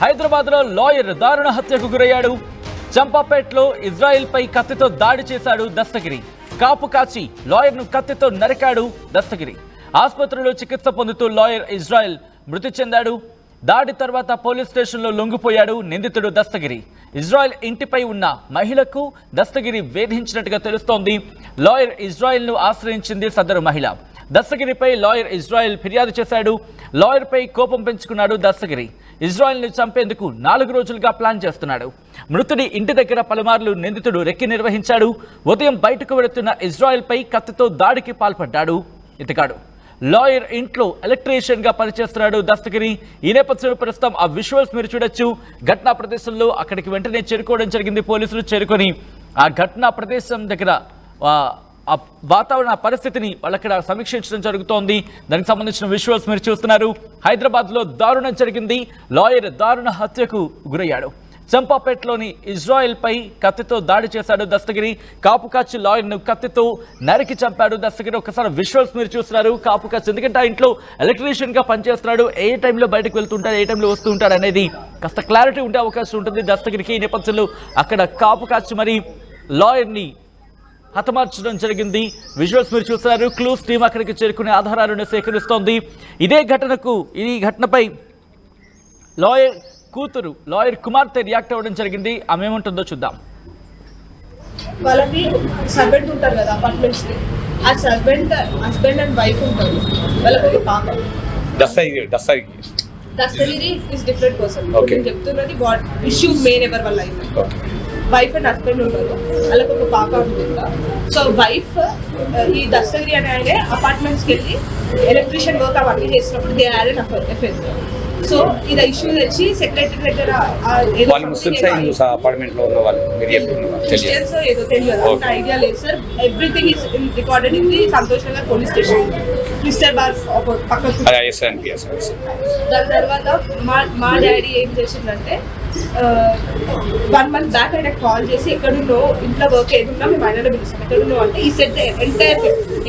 హైదరాబాద్ లో లాయర్ దారుణ హత్యకు గురయ్యాడు. చంపాపేటలో ఇజ్రాయెల్ పై కత్తితో దాడి చేశాడు దస్తగిరి. కాపు కాచి లాయర్ ను కత్తితో నరికాడు దస్తగిరి. ఆసుపత్రిలో చికిత్స పొందుతూ లాయర్ ఇజ్రాయెల్ మృతి చెందాడు. దాడి తర్వాత పోలీస్ స్టేషన్లో లొంగిపోయాడు నిందితుడు దస్తగిరి. ఇజ్రాయెల్ ఇంటిపై ఉన్న మహిళకు దస్తగిరి వేధించినట్టుగా తెలుస్తోంది. లాయర్ ఇజ్రాయెల్ ను ఆశ్రయించింది సదరు మహిళ. దస్తగిరిపై లాయర్ ఇజ్రాయెల్ ఫిర్యాదు చేశాడు. లాయర్ పై కోపం పెంచుకున్నాడు దస్తగిరి. ఇజ్రాయెల్ ని చంపేందుకు 4 రోజులుగా ప్లాన్ చేస్తున్నాడు. మృతుడి ఇంటి దగ్గర పలుమార్లు నిందితుడు రెక్కి నిర్వహించాడు. ఉదయం బయటకు వెళుతున్న ఇజ్రాయెల్ పై కత్తితో దాడికి పాల్పడ్డాడు ఇతగాడు. లాయర్ ఇంట్లో ఎలక్ట్రీషియన్ గా పనిచేస్తున్నాడు దస్తగిరి. ఈ నేపథ్యంలో ప్రస్తుతం ఆ విజువల్స్ మీరు చూడొచ్చు. ఘటనా ప్రదేశంలో అక్కడికి వెంటనే చేరుకోవడం జరిగింది. పోలీసులు చేరుకొని ఆ ఘటనా ప్రదేశం దగ్గర ఆ వాతావరణ పరిస్థితిని వాళ్ళక్కడ సమీక్షించడం జరుగుతోంది. దానికి సంబంధించిన విజువల్స్ మీరు చూస్తున్నారు. హైదరాబాద్ లో దారుణం జరిగింది. లాయర్ దారుణ హత్యకు గురయ్యాడు. చంపాపేటలోని ఇజ్రాయెల్ పై కత్తితో దాడి చేశాడు దస్తగిరి. కాపు కాచి లాయర్ ను కత్తితో నరికి చంపాడు దస్తగిరి. ఒకసారి విజువల్స్ మీరు చూస్తున్నారు. కాపు కాచి ఎందుకంటే ఆ ఇంట్లో ఎలక్ట్రీషియన్ గా పనిచేస్తున్నాడు. ఏ టైంలో బయటకు వెళ్తుంటాడు, ఏ టైంలో వస్తూ ఉంటాడు అనేది కాస్త క్లారిటీ ఉండే అవకాశం ఉంటుంది దస్తగిరికి. ఈ నేపథ్యంలో అక్కడ కాపు కాచి మరి లాయర్ ని హతమార్చడం జరిగింది. విజువల్స్ మీరు చూస్తున్నారు. క్లూస్ టీం అక్కడికి చేరుకునే ఆధారాలను సేకరిస్తోంది. ఈ ఘటనపై లాయర్ కూతురు లాయర్ కుమార్తె రియాక్ట్ అవ్వడం జరిగింది. ఆమె ఏముంటుందో చూద్దాం. వాళ్ళకి సర్వెంట్ ఉంటారు కదా అపార్ట్మెంట్స్ కి, ఆ సర్వెంట్ హస్బెండ్ అండ్ వైఫ్ ఉంటారు. వాళ్ళకి ఒక పాప. Dastagiri is different person. నేను చెప్తున్నది వాట్ ఇష్యూ మెయిన్ ఎవరి వల్ల అయితే వైఫ్ అండ్ హస్బెండ్ ఉంటారు. వాళ్ళకి ఒక పాప ఉంటుందా. సో వైఫ్ ఈ దస్తగిరి అనే ఆయన అపార్ట్మెంట్స్కి వెళ్ళి ఎలక్ట్రీషియన్ వర్క్ అవన్నీ చేసినప్పుడు they are an affair. So ఇది ఇష్యూ తెచ్చి సెక్రటరీ దగ్గర క్రిస్టియన్స్ ఏదో తెలియదు, అంత ఐడియా లేదు sir. Everything is recorded in the Santosh Nagar police station, crystal bar పక్కకు. దాని తర్వాత మా డాడీ ఏం చేసిందంటే 1 month బ్యాక్ ఆయన కాల్ చేసి ఎక్కడున్నో ఇంట్లో వర్క్ ఏదున్నా మేము ఆయనలో పిలుస్తాం, ఎక్కడున్నో అంటే ఈ సెట్ ఎంటైర్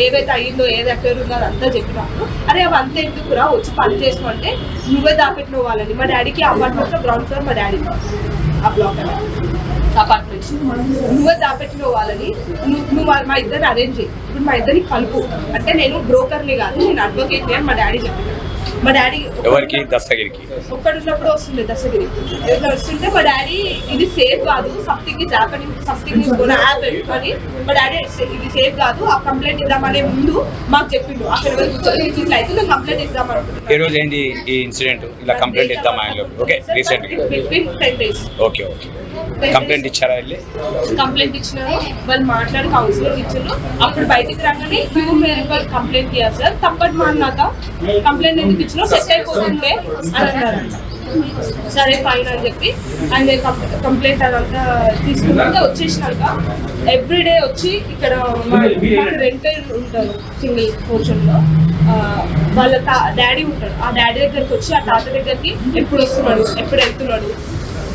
ఏవైతే అయ్యిందో ఏది అఫేర్ ఉందో అదంతా చెప్పినాము. అరే అవి అంతా ఎందుకురా వచ్చి పని చేసుకోమంటే నువ్వే దాపెట్టిన వాళ్ళని. మా డాడీకి అపార్ట్మెంట్లో గ్రౌండ్ ఫ్లోర్ మా డాడీ ఆ బ్లాక్ అని అపార్ట్మెంట్స్ నువ్వే దాపెట్టిన వాళ్ళని నువ్వు మా ఇద్దరిని అరేంజ్ చేయి. ఇప్పుడు మా ఇద్దరిని కలుపు అంటే నేను బ్రోకర్ని కాదు, నేను అడ్వకేట్ని అని మా డాడీ చెప్పినాడు. మా డాడీ దస్తగిరికి ఒక్కడున్నప్పుడు వస్తుంది దస్తగిరి వస్తుంటే మా డాడీ ఇది సేఫ్ కాదు, something is happening, something is gonna happen అని మా డాడీ ఇది సేఫ్ కాదు ఆ కంప్లైంట్ ఇద్దామనే ముందు మాకు చెప్పిండు. అక్కడ కూర్చొని ఇట్లా అయితే నేను కంప్లైంట్ ఇద్దాం అనుకుంటున్నాను. ఈ రోజు ఏంటి ఈ ఇన్సిడెంట్ ఇలా కంప్లైంట్ ఇద్దాం okay recent between 10 days okay complaint ఇచ్చారా? వెళ్ళి కంప్లైంట్ ఇచ్చినారు. వాళ్ళు మాట్లాడి కౌన్సిలర్ ఇచ్చారు. అప్పుడు బయటికి రాగానే క్యూ మేరే పర్ కంప్లైంట్ ఇయ్యారు సార్, తప్పటి మాన్నాక కంప్లైంట్ ఎందుకు ఇచ్చినా సెట్ అయిపోతుండే అని అన్నారు. సరే ఫైన్ అని చెప్పి ఆయన కంప్లైంట్ అదంతా తీసుకున్నాక వచ్చేసినాక ఎవ్రీడే వచ్చి ఇక్కడ రెంట్ ఉంటారు సింగిల్ పోర్షన్లో వాళ్ళ డాడీ ఉంటాడు. ఆ డాడీ దగ్గరికి వచ్చి ఆ తాత దగ్గరికి ఎప్పుడు వస్తున్నాడు ఎప్పుడు వెళ్తున్నాడు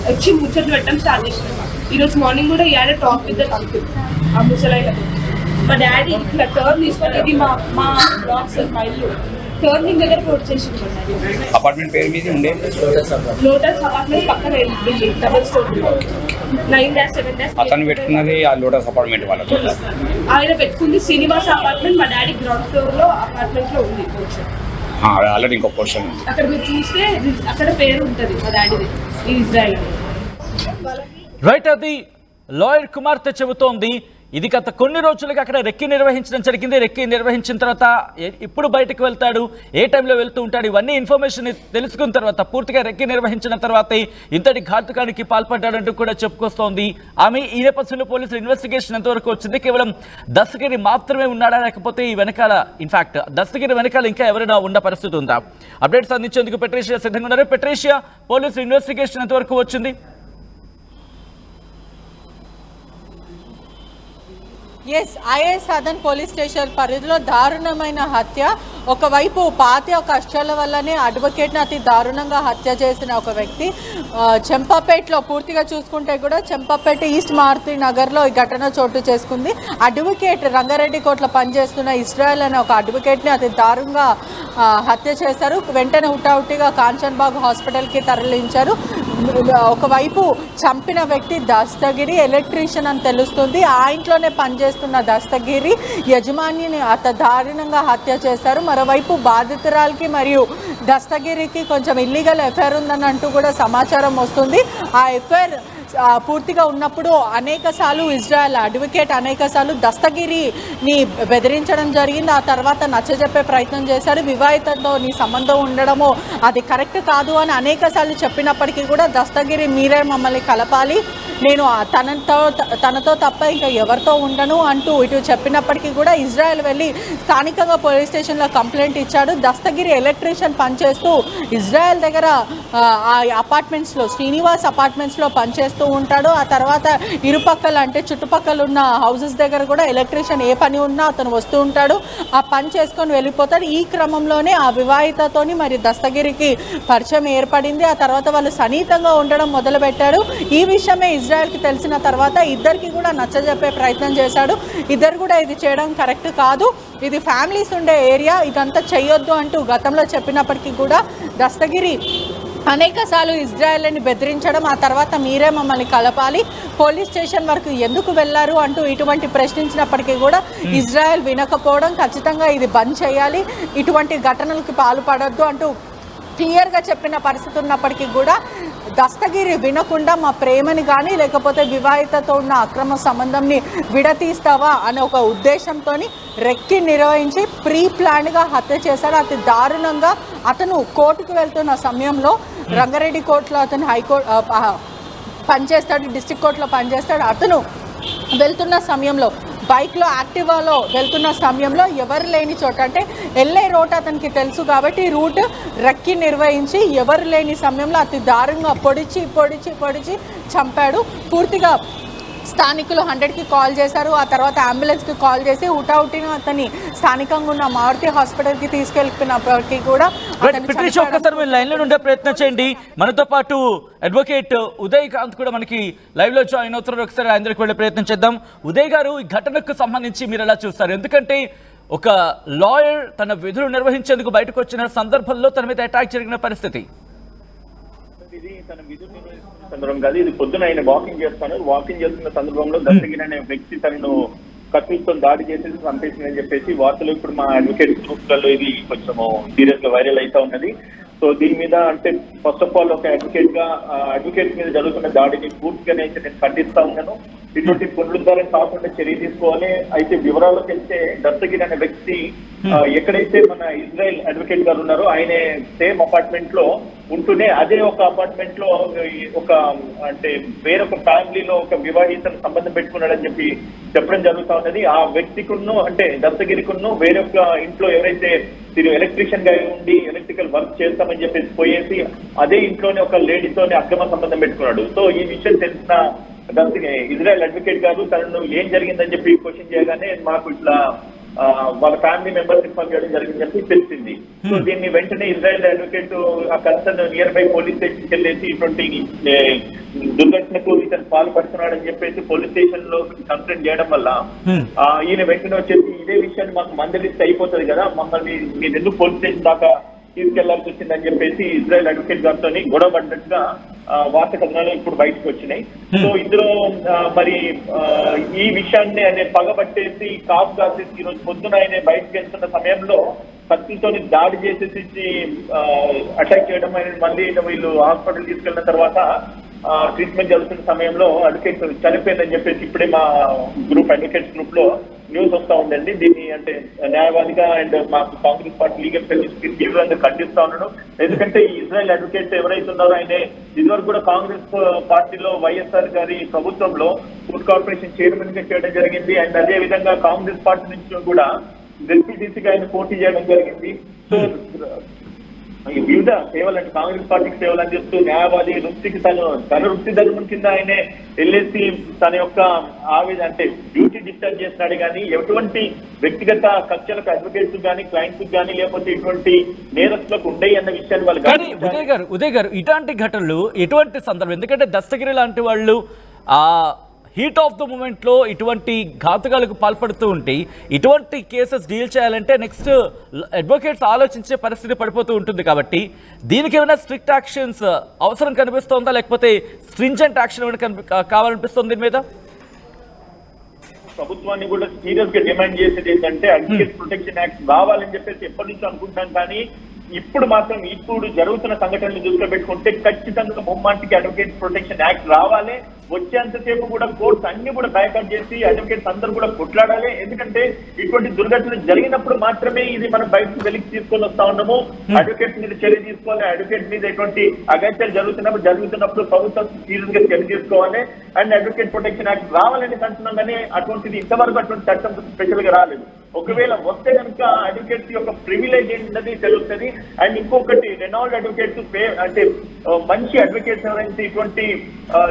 వచ్చి ముచ్చట్లు పెట్టడం స్టార్ట్ చేసినాడు. ఈరోజు మార్నింగ్ కూడా ఈ టాక్ విత్ ద కంపెనీ ఆ ముసలైన మా డాడీ ఇట్లా టర్న్ తీసుకొని ఇది మా బ్లాక్స్ మా ఇల్లు టర్నింగ్ దగ్గర వచ్చేసింది. అపార్ట్మెంట్ పేరు మీద ఉండే లోటస్ అపార్ట్మెంట్ పక్కన బిల్డింగ్ డబుల్ స్టోర్ 9-7 అతను పెట్టుకున్నది ఆ లోటస్ అపార్ట్మెంట్ వాళ్ళకి. ఆయన పెట్టుకుంది శ్రీనివాస అపార్ట్మెంట్. మా డాడీ గ్రౌండ్ ఫ్లోర్ లో అపార్ట్మెంట్ లో ఉంది పోర్షన్. ఆల్రెడీ ఇంకో పోర్షన్ ఉంది అక్కడ మీరు చూస్తే అక్కడ పేరు ఉంటుంది మా డాడీది ఇజ్రాయెల్. రైట్, అది లాయర్ కుమార్తె చెబుతోంది. ఇది గత కొన్ని రోజులుగా అక్కడ రెక్కి నిర్వహించడం జరిగింది. రెక్కి నిర్వహించిన తర్వాత ఇప్పుడు బయటకు వెళ్తాడు, ఏ టైంలో వెళ్తూ ఉంటాడు, ఇవన్నీ ఇన్ఫర్మేషన్ తెలుసుకున్న తర్వాత పూర్తిగా రెక్కి నిర్వహించిన తర్వాతే ఇంతటి ఘాతుకానికి పాల్పడ్డాడంటూ కూడా చెప్పుకొస్తోంది ఆమె. ఈ నేపథ్యంలో పోలీసులు ఇన్వెస్టిగేషన్ ఎంతవరకు వచ్చింది? కేవలం దస్తగిరి మాత్రమే ఉన్నాడా, లేకపోతే ఈ వెనకాల ఇన్ఫాక్ట్ దస్తగిరి వెనకాల ఇంకా ఎవరైనా ఉన్న పరిస్థితి ఉందా? అప్డేట్స్ అందించేందుకు పెట్రీషియా సిద్ధంగా ఉన్నారు. పెట్రీషియా, పోలీసులు ఇన్వెస్టిగేషన్ ఎంతవరకు వచ్చింది? Yes, IAS Sadan police station పరిధిలో దారుణమైన హత్య. ఒకవైపు పాత కష్టాల వల్లనే అడ్వకేట్ని అతి దారుణంగా హత్య చేసిన ఒక వ్యక్తి చెంపాపేటలో పూర్తిగా చూసుకుంటే కూడా చెంపాపేట ఈస్ట్ మారుతి నగర్లో ఈ ఘటన చోటు చేసుకుంది. అడ్వకేట్ రంగారెడ్డి కోర్టులో పనిచేస్తున్న ఇజ్రాయెల్ అనే ఒక అడ్వకేట్ని అతి దారుణంగా హత్య చేశారు. వెంటనే హుటాహుటిగా కాంచన్బాగ్ హాస్పిటల్కి తరలించారు. ఒకవైపు చంపిన వ్యక్తి దస్తగిరి ఎలక్ట్రీషియన్ అని తెలుస్తుంది. ఆ ఇంట్లోనే పనిచేస్తున్న దస్తగిరి యజమానిని అత దారుణంగా హత్య చేశారు. మరోవైపు బాధితురాలకి మరియు దస్తగిరికి కొంచెం ఇల్లీగల్ ఎఫ్ఐఆర్ ఉందని అంటూ కూడా సమాచారం వస్తుంది. ఆ ఎఫ్ఐఆర్ పూర్తిగా ఉన్నప్పుడు అనేకసార్లు ఇజ్రాయెల్ అడ్వకేట్ అనేకసార్లు దస్తగిరిని బెదిరించడం జరిగింది. ఆ తర్వాత నచ్చజెప్పే ప్రయత్నం చేశారు. వివాహితంతో నీ సంబంధం ఉండడము అది కరెక్ట్ కాదు అని అనేకసార్లు చెప్పినప్పటికీ కూడా దస్తగిరి మీరే మమ్మల్ని కలపాలి, నేను తనతో తప్ప ఇంకా ఎవరితో ఉండను అంటూ ఇటు చెప్పినప్పటికీ కూడా ఇజ్రాయెల్ వెళ్ళి స్థానికంగా పోలీస్ స్టేషన్లో కంప్లైంట్ ఇచ్చాడు. దస్తగిరి ఎలక్ట్రీషియన్ పనిచేస్తూ ఇజ్రాయెల్ దగ్గర ఆ అపార్ట్మెంట్స్లో శ్రీనివాస్ అపార్ట్మెంట్స్లో పనిచేస్తూ ఉంటాడు. ఆ తర్వాత ఇరుపక్కల అంటే చుట్టుపక్కల ఉన్న హౌసెస్ దగ్గర కూడా ఎలక్ట్రీషియన్ ఏ పని ఉన్నా అతను వస్తూ ఉంటాడు. ఆ పని చేసుకొని వెళ్ళిపోతాడు. ఈ క్రమంలోనే ఆ వివాహితతోని మరి దస్తగిరికి పరిచయం ఏర్పడింది. ఆ తర్వాత వాళ్ళు సన్నిహితంగా ఉండడం మొదలుపెట్టారు. ఈ విషయమే ఇజ్రాయెల్కి తెలిసిన తర్వాత ఇద్దరికి కూడా నచ్చజెప్పే ప్రయత్నం చేశాడు. ఇద్దరు కూడా ఇది చేయడం కరెక్ట్ కాదు, ఇది ఫ్యామిలీస్ ఉండే ఏరియా, ఇదంతా చేయొద్దు అంటూ గతంలో చెప్పినప్పటికీ కూడా దస్తగిరి అనేకసార్లు ఇజ్రాయెల్ని బెదిరించడం, ఆ తర్వాత మీరే మమ్మల్ని కలపాలి, పోలీస్ స్టేషన్ వరకు ఎందుకు వెళ్లారు అంటూ ఇటువంటి ప్రశ్నించినప్పటికీ కూడా ఇజ్రాయెల్ వినకపోవడం, ఖచ్చితంగా ఇది బంద్ చేయాలి, ఇటువంటి ఘటనలకు పాల్పడొద్దు అంటూ క్లియర్గా చెప్పిన పరిస్థితి ఉన్నప్పటికీ కూడా దస్తగిరి వినకుండా మా ప్రేమని కానీ లేకపోతే వివాహితతో ఉన్న అక్రమ సంబంధంని విడతీస్తావా అనే ఒక ఉద్దేశంతో రెక్కి నిర్వహించి ప్రీ ప్లాన్గా హత్య చేశాడు. అతి దారుణంగా అతను కోర్టుకు వెళ్తున్న సమయంలో రంగారెడ్డి కోర్టులో అతను హైకోర్టు పనిచేస్తాడు, డిస్ట్రిక్ట్ కోర్టులో పనిచేస్తాడు. అతను వెళ్తున్న సమయంలో బైక్లో యాక్టివాలో వెళ్తున్న సమయంలో ఎవరు లేని చోట అంటే ఎల్ఏ రోడ్ అతనికి తెలుసు కాబట్టి రూట్ రెక్కి నిర్వహించి ఎవరు లేని సమయంలో అతి దారుణంగా పొడిచి చంపాడు. పూర్తిగా స్థానికులు 100కి కాల్ చేశారు. ఆ తర్వాత అంబులెన్స్కి కాల్ చేసి హుటాహుటిన అతన్ని స్థానికంగా ఉన్న మారుతి హాస్పిటల్కి తీసుకెళ్ళినప్పటికీ కూడా ఒక్కసారి లైన్లో ఉండే ప్రయత్నం చేయండి. మనతో పాటు అడ్వకేట్ ఉదయ్ కాంత్ కూడా మనకి లైవ్లో జాయిన్ అవుతున్నారు. ఒకసారి అందరికి వెళ్ళే ప్రయత్నం చేద్దాం. ఉదయ్ గారు, ఈ ఘటనకు సంబంధించి మీరు ఎలా చూస్తారు? ఎందుకంటే ఒక లాయర్ తన విధులు నిర్వహించేందుకు బయటకు వచ్చిన సందర్భంలో తన మీద అటాక్ జరిగిన పరిస్థితి. ఇది తన విధులు నిర్వహిస్తున్న సందర్భం కాదు, ఇది పొద్దున ఆయన వాకింగ్ చేస్తున్న సందర్భంలో దస్తగిరి అనే వ్యక్తి తనను కత్తులతో దాడి చేసేసి చంపేసిందని చెప్పేసి వార్తలు ఇప్పుడు మా అడ్వకేట్ గ్రూప్లలో ఇది కొంచెం సీరియస్ గా వైరల్ అవుతా ఉన్నది. సో దీని మీద అంటే ఫస్ట్ ఆఫ్ ఆల్ ఒక అడ్వకేట్ మీద జరుగుతున్న దాడిని పూర్తిగా నేను ఖండిస్తా ఉన్నాను. ఇటువంటి పునరుద్ధరణ కాకుండా చర్య తీసుకోవాలి. అయితే వివరాలకు వెళ్తే దస్తగిరి అనే వ్యక్తి ఎక్కడైతే మన ఇజ్రాయెల్ అడ్వకేట్ గారు ఉన్నారో ఆయన సేమ్ అపార్ట్మెంట్ లో ఉంటూనే అదే ఒక అపార్ట్మెంట్ లో ఒక అంటే వేరొక ఫ్యామిలీలో ఒక వివాహితను సంబంధం పెట్టుకున్నాడని చెప్పి చెప్పడం జరుగుతా ఉన్నది. ఆ వ్యక్తికును అంటే దస్తగిరికును వేరొక ఇంట్లో ఎవరైతే ఎలక్ట్రీషియన్ గా ఉండి ఎలక్ట్రికల్ వర్క్ చేస్తామని చెప్పేసి పోయేసి అదే ఇంట్లోనే ఒక లేడీతోనే అక్రమ సంబంధం పెట్టుకున్నాడు. సో ఈ విషయం తెలిసిన ఇజ్రాయెల్ అడ్వకేట్ గారు తనను ఏం జరిగిందని చెప్పి క్వశ్చన్ చేయగానే మాకు ఇట్లా వాళ్ళ ఫ్యామిలీ మెంబర్స్ ఇన్ఫార్మ్ చేయడం జరిగిందని చెప్పి తెలిసింది. సో దీన్ని వెంటనే ఇజ్రాయెల్ అడ్వకేట్ ఆ కన్సర్న్ నియర్ బై పోలీస్ స్టేషన్కి వెళ్ళేసి ఇటువంటి దుర్ఘటనకు ఇతను పాల్పడుతున్నాడని చెప్పేసి పోలీస్ స్టేషన్ లో కంప్లైంట్ చేయడం వల్ల ఈయన వెంటనే వచ్చేసి ఇదే విషయాన్ని మాకు మందలిస్తే అయిపోతుంది కదా, మమ్మల్ని మీరు ఎందుకు పోలీస్ స్టేషన్ దాకా తీసుకెళ్లాల్సి వచ్చిందని చెప్పేసి ఇజ్రాయెల్ అడ్వకేట్ గారితో గొడవ పడ్డట్టుగా వార్త కథనాలు ఇప్పుడు బయటకు వచ్చినాయి. సో ఇందులో మరి ఈ విషయాన్ని ఆయన పగబట్టేసి కాపు కాసేసి ఈ రోజు పొద్దున ఆయన బయటకు వెళ్తున్న సమయంలో కత్తితో దాడి చేసేసి అటాక్ చేయడం ఆయన మళ్ళీ వీళ్ళు హాస్పిటల్ తీసుకెళ్లిన తర్వాత ట్రీట్మెంట్ జరుగుతున్న సమయంలో అడ్వకేట్ చనిపోయిందని చెప్పేసి ఇప్పుడే మా గ్రూప్ అడ్వకేట్స్ గ్రూప్ లో న్యూస్ వస్తా ఉందండి. దీన్ని అంటే న్యాయవాదిగా అండ్ మాకు కాంగ్రెస్ పార్టీ లీగల్ సర్వీస్ తీవ్రంగా ఖండిస్తా ఉన్నాను. ఎందుకంటే ఈ ఇజ్రాయెల్ అడ్వకేట్ ఎవరైతే ఉన్నారో ఆయన ఇదివరకు కూడా కాంగ్రెస్ పార్టీలో వైఎస్ఆర్ గారి ప్రభుత్వంలో ఫుడ్ కార్పొరేషన్ చైర్మన్ గా చేయడం జరిగింది. అండ్ అదే విధంగా కాంగ్రెస్ పార్టీ నుంచి కూడా జెడ్పీటీసీగా ఆయన పోటీ చేయడం జరిగింది. సో వివిధ సేవలు కాంగ్రెస్ పార్టీకి సేవలు అందిస్తూ న్యాయవాది వృత్తికి తన వృత్తి ధర్మం కింద ఆయనే వెళ్ళేసి తన యొక్క ఆవేదన అంటే డ్యూటీ డిశ్చార్జ్ చేస్తున్నాడు కానీ ఎటువంటి వ్యక్తిగత కక్షలకు అడ్వకేట్స్ కానీ క్లయింట్స్ కానీ లేకపోతే ఇటువంటి నేరస్తులకు ఉండయి అన్న విషయాన్ని వాళ్ళు కానీ ఉదయ్ గారు ఇలాంటి ఘటనలు ఎటువంటి సందర్భం, ఎందుకంటే దస్తగిరి లాంటి వాళ్ళు ఆ హీట్ ఆఫ్ ద మూమెంట్లో ఇటువంటి ఘాతుకాలకు పాల్పడుతూ ఉంటే ఇటువంటి కేసెస్ డీల్ చేయాలంటే నెక్స్ట్ అడ్వకేట్స్ ఆలోచించే పరిస్థితి పడిపోతూ ఉంటుంది. కాబట్టి దీనికి ఏమైనా స్ట్రిక్ట్ యాక్షన్స్ అవసరం కనిపిస్తోందా, లేకపోతే స్ట్రింజెంట్ యాక్షన్ ఏమైనా కావాలనిపిస్తుంది దీని మీద? ప్రభుత్వాన్ని కూడా సీరియస్ గా డిమాండ్ చేసేది ఏంటంటే అడ్వకేట్ ప్రొటెక్షన్ యాక్ట్ రావాలని చెప్పేసి ఎప్పటి నుంచో అనుకుంటున్నాం. కానీ ఇప్పుడు మాత్రం ఇప్పుడు జరుగుతున్న సంఘటనలు దృష్టిలో పెట్టుకుంటే ఖచ్చితంగా ముమ్మాటికి అడ్వకేట్ ప్రొటెక్షన్ యాక్ట్ రావాలి. వచ్చేంతసేపు కూడా కోర్ట్స్ అన్ని కూడా బైకాట్ చేసి అడ్వకేట్స్ అందరూ కూడా కొట్లాడాలి. ఎందుకంటే ఇటువంటి దుర్ఘటనలు జరిగినప్పుడు మాత్రమే ఇది మనం బయటకు వెలికి తీసుకొని వస్తా ఉన్నాము. అడ్వకేట్స్ మీద చర్య తీసుకోవాలి. అడ్వకేట్ మీద ఎటువంటి అగత్యాలు జరుగుతున్నప్పుడు ప్రభుత్వం సీరియస్ గా చర్య తీసుకోవాలి. అండ్ అడ్వకేట్ ప్రొటెక్షన్ యాక్ట్ రావాలని అంటున్నాం. కానీ అటువంటిది ఇంతవరకు అటువంటి చట్టం స్పెషల్ గా రాలేదు. ఒకవేళ వస్తే కనుక అడ్వకేట్స్ యొక్క ప్రివిలేజ్ ఏంటన్నది తెలుస్తుంది. అండ్ ఇంకొకటి రెనాల్డ్ అడ్వకేట్స్ అంటే మంచి అడ్వకేట్స్ ఎవరైతే ఇటువంటి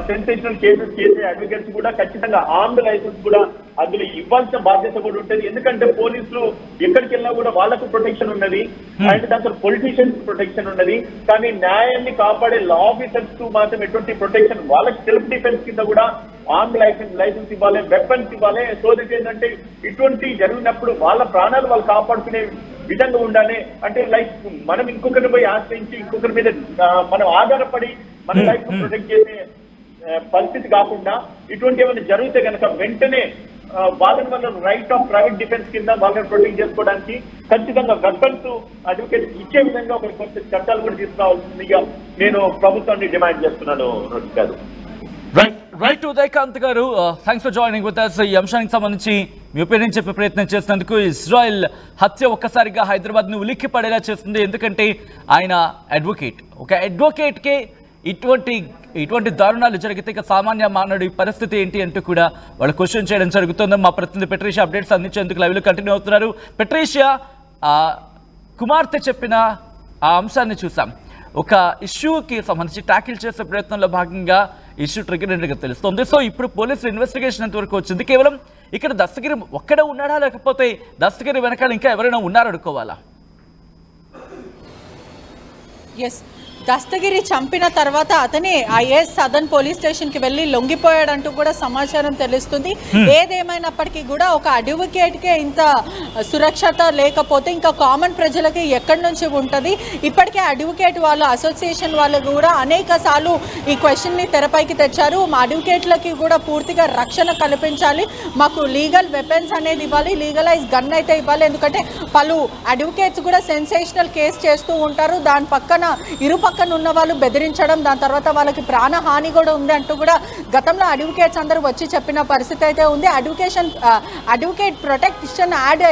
సెన్సేషనల్ కేసెస్ చేసే అడ్వకేట్స్ కూడా ఖచ్చితంగా ఆర్మ్డ్ లైసెన్స్ కూడా అందులో ఇవ్వాల్సిన బాధ్యత కూడా ఉంటుంది. ఎందుకంటే పోలీసులు ఎక్కడికి వెళ్ళినా కూడా వాళ్ళకు ప్రొటెక్షన్ ఉన్నది అండ్ దాంట్లో పొలిటీషియన్స్ ప్రొటెక్షన్ ఉన్నది. కానీ న్యాయాన్ని కాపాడే లా ఆఫీసర్స్ కు మాత్రం ఎటువంటి ప్రొటెక్షన్, వాళ్ళకి సెల్ఫ్ డిఫెన్స్ కింద కూడా ఆర్మ్ లైసెన్స్ ఇవ్వాలి, వెపన్స్ ఇవ్వాలి. సో దట్ ఏంటంటే ఇటువంటి జరిగినప్పుడు వాళ్ళ ప్రాణాలు వాళ్ళు కాపాడుకునే విధంగా ఉండాలి. అంటే లైక్ మనం ఇంకొకరిని పోయి ఆశ్రయించి ఇంకొకరి మీద మనం ఆధారపడి మన లైఫ్ ప్రొటెక్ట్ చేసే పరిస్థితి కాకుండా ఇటువంటి ఏమైనా జరిగితే కనుక వెంటనే వాళ్ళ రైట్ ఆఫ్ ప్రైవేట్ డిఫెన్స్ కింద వాళ్ళని ప్రొటెక్ట్ చేసుకోవడానికి ఖచ్చితంగా వెపన్స్ అడ్వకేట్ ఇచ్చే విధంగా ఒక కొత్త చట్టాలు కూడా తీసుకురావాల్సిందిగా నేను ప్రభుత్వాన్ని డిమాండ్ చేస్తున్నాను. రోహిత్ గారు. రైట్ ఉదయకాంత్ గారు, thanks for joining with us. ఈ అంశానికి సంబంధించి మీ ఒపీనియన్ చెప్పే ప్రయత్నం చేసినందుకు. ఇజ్రాయెల్ హత్య ఒక్కసారిగా హైదరాబాద్ను ఉలిక్కి పడేలా చేస్తుంది. ఎందుకంటే ఆయన అడ్వకేట్, ఒక అడ్వకేట్కే ఇటువంటి దారుణాలు జరిగితే ఇక సామాన్య మానవుడి పరిస్థితి ఏంటి అంటూ కూడా వాళ్ళు క్వశ్చన్ చేయడం జరుగుతుంది. మా ప్రతినిధి పెట్రీషియా అప్డేట్స్ అందించేందుకు లైవ్లో కంటిన్యూ అవుతున్నారు. పెట్రీషియా, కుమార్తె చెప్పిన ఆ అంశాన్ని చూసాం. ఒక ఇష్యూకి సంబంధించి ట్యాకిల్ చేసే ప్రయత్నంలో భాగంగా ఇష్యూ ట్రిగర్ అయినట్టుగా తెలుస్తోంది. సో ఇప్పుడు పోలీసులు ఇన్వెస్టిగేషన్ ఎంతవరకు వచ్చింది? కేవలం ఇక్కడ దస్తగిరి ఒక్కడే ఉన్నాడా, లేకపోతే దస్తగిరి వెనకాల ఇంకా ఎవరైనా ఉన్నారనుకోవాలా? ఎస్, దస్తగిరి చంపిన తర్వాత అతనే ఐఏఎస్ సదర్న్ పోలీస్ స్టేషన్కి వెళ్ళి లొంగిపోయాడంటూ కూడా సమాచారం తెలుస్తుంది. ఏదేమైనప్పటికీ కూడా ఒక అడ్వకేట్కే ఇంత సురక్షత లేకపోతే ఇంకా కామన్ ప్రజలకి ఎక్కడి నుంచి ఉంటుంది? ఇప్పటికే అడ్వకేట్ వాళ్ళు అసోసియేషన్ వాళ్ళు కూడా అనేక సార్లు ఈ క్వశ్చన్ని తెరపైకి తెచ్చారు. మా అడ్వకేట్లకి కూడా పూర్తిగా రక్షణ కల్పించాలి, మాకు లీగల్ వెపన్స్ అనేది ఇవ్వాలి, లీగలైజ్ గన్ అయితే ఇవ్వాలి. ఎందుకంటే పలు అడ్వకేట్స్ కూడా సెన్సేషనల్ కేసు చేస్తూ ఉంటారు. దాని పక్కన ఇరుపక్కన ఉన్న వాళ్ళు బెదిరించడం, దాని తర్వాత వాళ్ళకి ప్రాణహాని కూడా ఉంది అంటూ కూడా గతంలో అడ్వకేట్స్ అందరూ వచ్చి చెప్పిన పరిస్థితి అయితే ఉంది. అడ్వకేట్ ప్రొటెక్షన్ యాడ్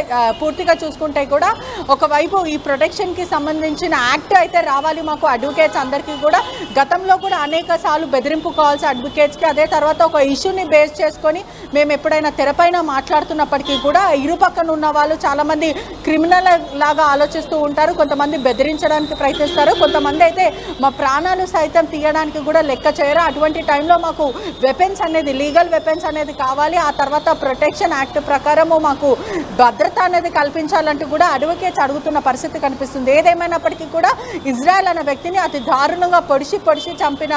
పూర్తిగా చూసుకుంటే కూడా ఒకవైపు ఈ ప్రొటెక్షన్కి సంబంధించిన యాక్ట్ అయితే రావాలి మాకు అడ్వకేట్స్ అందరికీ కూడా. గతంలో కూడా అనేక సార్లు బెదిరింపు కాల్స్ అడ్వకేట్స్కి, అదే తర్వాత ఒక ఇష్యూని బేస్ చేసుకొని మేము ఎప్పుడైనా తెరపైన మాట్లాడుతున్నప్పటికీ కూడా ఇరుపక్కన ఉన్న వాళ్ళు చాలామంది క్రిమినల్ లాగా ఆలోచిస్తూ ఉంటారు. కొంతమంది బెదిరించడానికి ప్రయత్నిస్తారు, కొంతమంది అయితే మా ప్రాణాలు సైతం తీయడానికి కూడా లెక్క చేయరు. అటువంటి టైంలో మాకు వెపన్స్ అనేది, లీగల్ వెపన్స్ అనేది కావాలి. ఆ తర్వాత ప్రొటెక్షన్ యాక్ట్ ప్రకారము మాకు భద్రత అనేది కల్పించాలంటూ కూడా అడ్వకేట్స్ అడుగుతున్న పరిస్థితి కనిపిస్తుంది. ఏదేమైనప్పటికీ కూడా ఇజ్రాయెల్ అనే వ్యక్తిని అతి దారుణంగా పొడిచి చంపిన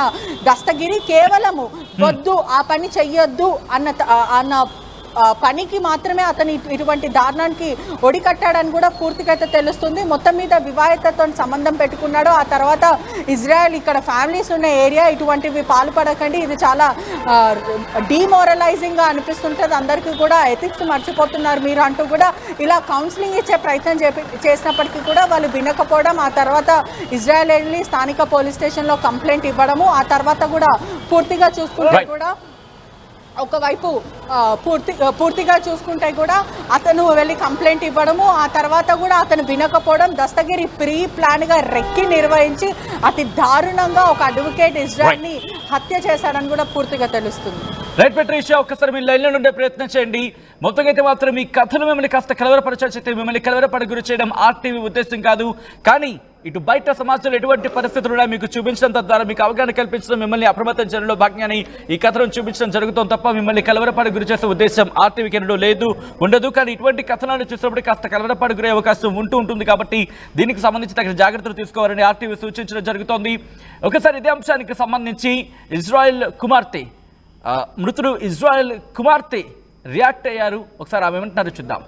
దస్తగిరి కేవలము వద్దు, ఆ పని చెయ్యొద్దు అన్న పనికి మాత్రమే అతను ఇటువంటి దారుణానికి ఒడికట్టాడని కూడా పూర్తిగా అయితే తెలుస్తుంది. మొత్తం మీద వివాహితతో సంబంధం పెట్టుకున్నాడు. ఆ తర్వాత ఇజ్రాయెల్ ఇక్కడ ఫ్యామిలీస్ ఉన్న ఏరియా, ఇటువంటివి పాల్పడకండి, ఇది చాలా డీమోరలైజింగ్గా అనిపిస్తుంటుంది, అందరికీ కూడా ఎథిక్స్ మర్చిపోతున్నారు మీరు అంటూ కూడా ఇలా కౌన్సిలింగ్ ఇచ్చే ప్రయత్నం చేసినప్పటికీ కూడా వాళ్ళు వినకపోవడం, ఆ తర్వాత ఇజ్రాయెల్ వెళ్ళి స్థానిక పోలీస్ స్టేషన్లో కంప్లైంట్ ఇవ్వడము, ఆ తర్వాత కూడా పూర్తిగా చూసుకుంటే కూడా ఒకవైపు పూర్తిగా చూసుకుంటే కూడా అతను వెళ్ళి కంప్లైంట్ ఇవ్వడము, ఆ తర్వాత కూడా అతను వినకపోవడం, దస్తగిరి ప్రీ ప్లాన్గా రెక్కి నిర్వహించి అతి దారుణంగా ఒక అడ్వకేట్ ఇజ్రాయెల్ని హత్య చేశాడని కూడా పూర్తిగా తెలుస్తుంది. రైట్ పెట్రీషియా, ఒక్కసారి మీ లైన్లో ఉండే ప్రయత్నం చేయండి. మొత్తంగా అయితే మాత్రం మీ కథలు మిమ్మల్ని కాస్త కలవరపరచైతే మిమ్మల్ని కలవరపడి గురి చేయడం ఆర్టీవీ ఉద్దేశం కాదు. కానీ ఇటు బయట సమాజంలో ఎటువంటి పరిస్థితులు మీకు చూపించడం తద్వారా మీకు అవగాహన కల్పించడం, మిమ్మల్ని అప్రమత్తం చేయడంలో భాగ్యాన్ని ఈ కథలను చూపించడం జరుగుతుంది తప్ప మిమ్మల్ని కలవరపడి గురి చేసే ఉద్దేశం ఆర్టీవీకి ఎన్నడూ లేదు, ఉండదు. కానీ ఇటువంటి కథనాలు చూసినప్పుడు కాస్త కలవరపడి గురే అవకాశం ఉంటుంది కాబట్టి దీనికి సంబంధించి తగిన జాగ్రత్తలు తీసుకోవాలని ఆర్టీవీ సూచించడం జరుగుతోంది. ఒకసారి ఇదే అంశానికి సంబంధించి ఇజ్రాయెల్ కుమార్తె, మృతుడు ఇజ్రాయెల్ కుమార్తె రియాక్ట్ అయ్యారు. ఒకసారి ఆమె ఏమంటున్నారో చూద్దాం.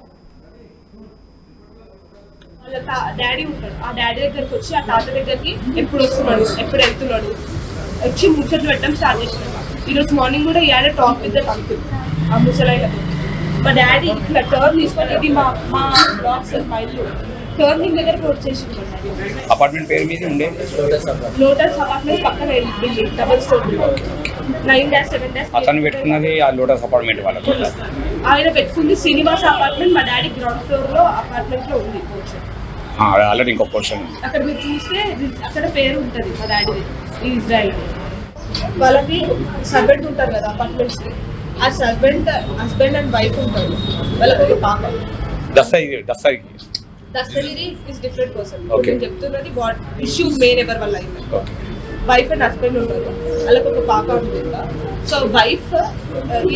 డాడీ ఉంటాడు, ఆ డాడీ దగ్గరికి వచ్చి ఆ తాత దగ్గరికి ఎప్పుడు వస్తున్నాడు, ఎప్పుడు వెళ్తున్నాడు వచ్చి ముచ్చట్లు పెట్టడం స్టార్ట్ చేసినాడు. ఈరోజు మార్నింగ్ కూడా ఈ టాక్ విత్ దట్ అంకుల్, ఆ ముసలాయనతో. మా డాడీ ఇట్లా టర్న్ తీసుకొని, ఇది మా బ్లాక్ సార్, మా ఇల్లు టర్నింగ్ దగ్గరకు వచ్చేసింది. అపార్ట్మెంట్ పేరు మీద ఉండే లోటస్ అపార్ట్మెంట్ పక్కన బిల్డింగ్, డబుల్ స్టోర్ 9-7. అతను పెట్టుకున్నది ఆ లోటస్ అపార్ట్మెంట్ వాళ్ళకి. ఆయన పెట్టుకుంది శ్రీనివాస అపార్ట్మెంట్. మా డాడీ గ్రౌండ్ ఫ్లోర్ లో అపార్ట్మెంట్ లో ఉంది. ఆల్రెడీ ఇంకో పోర్షన్ అక్కడ మీరు చూస్తే అక్కడ పేరు ఉంటుంది మా డాడీ ఇజ్రాయెల్. వాళ్ళకి సర్వెంట్ ఉంటారు కదా అపార్ట్మెంట్స్ కి, ఆ సర్వెంట్ హస్బెండ్ అండ్ వైఫ్ ఉంటారు. వాళ్ళకి ఒక పాప. Dastagiri is different person. నేను చెప్తున్నది వాట్ ఇష్యూ మెయిన్ ఎవరి వల్ల అయింది. వైఫ్ అండ్ హస్బెండ్ ఉంటారు, వాళ్ళకి ఒక పాప ఉంటుంది. సో వైఫ్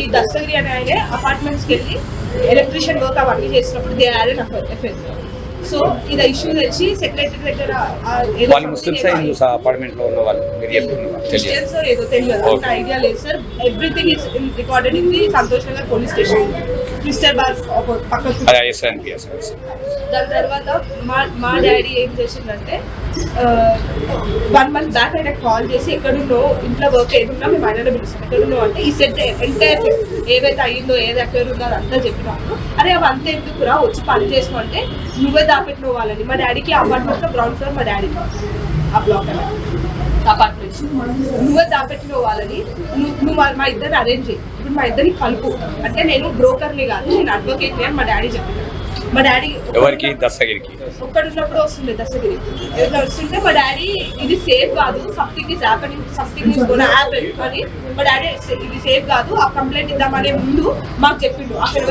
ఈ దస్తగిరి అనే ఆయన అపార్ట్మెంట్స్కి వెళ్ళి ఎలక్ట్రీషియన్ వర్క్ అవన్నీ చేసినప్పుడు they are an affair. So ఇది ఇష్యూ తెచ్చి సెక్రటరీ దగ్గర అపార్ట్మెంట్ లో ఉన్న వాళ్ళు క్రిస్టియన్స్ ఏదో తెలియదు, అంత ఐడియా లేదు sir. Everything is recorded in the Santosh Nagar police station, crystal bar పక్కకు. దాని తర్వాత మా డాడీ ఏం చేసిందంటే 1 month బ్యాక్ ఆయన కాల్ చేసి ఎక్కడున్నో ఇంట్లో వర్క్ ఏదున్నా మేము ఆయనలో పిలుస్తాం, ఎక్కడున్నో అంటే ఈ సెట్ ఎంటైర్ ఏవైతే అయ్యిందో ఏది అఫేర్ ఉందో అదంతా చెప్పినాము. అరే అవి అంతా ఎందుకురా వచ్చి పని చేసుకో అంటే నువ్వే దాపెట్టిన వాళ్ళని. మా డాడీకి అపార్ట్మెంట్ లో గ్రౌండ్ ఫ్లోర్ మా డాడీ ఆ బ్లాక్ అపార్ట్మెంట్స్ నువ్వే దాపెట్టిన వాళ్ళని నువ్వు మా ఇద్దరిని అరేంజ్ చేయి, ఇప్పుడు మా ఇద్దరిని కలుపు అంటే నేను బ్రోకర్ని కాదు నేను అడ్వకేట్ని అని మా డాడీ చెప్పినాడు. మా డాడీ ఎవరికి దస్తగిరికి ఒక్కడున్నప్పుడు వస్తుంది దస్తగిరి ఎట్లా వస్తుంటే మా డాడీ ఇది సేఫ్ కాదు, something is happening, something is gonna happen అని మా డాడీ ఇది సేఫ్ కాదు ఆ కంప్లైంట్ ఇద్దామనే ముందు మాకు చెప్పిండు. అక్కడ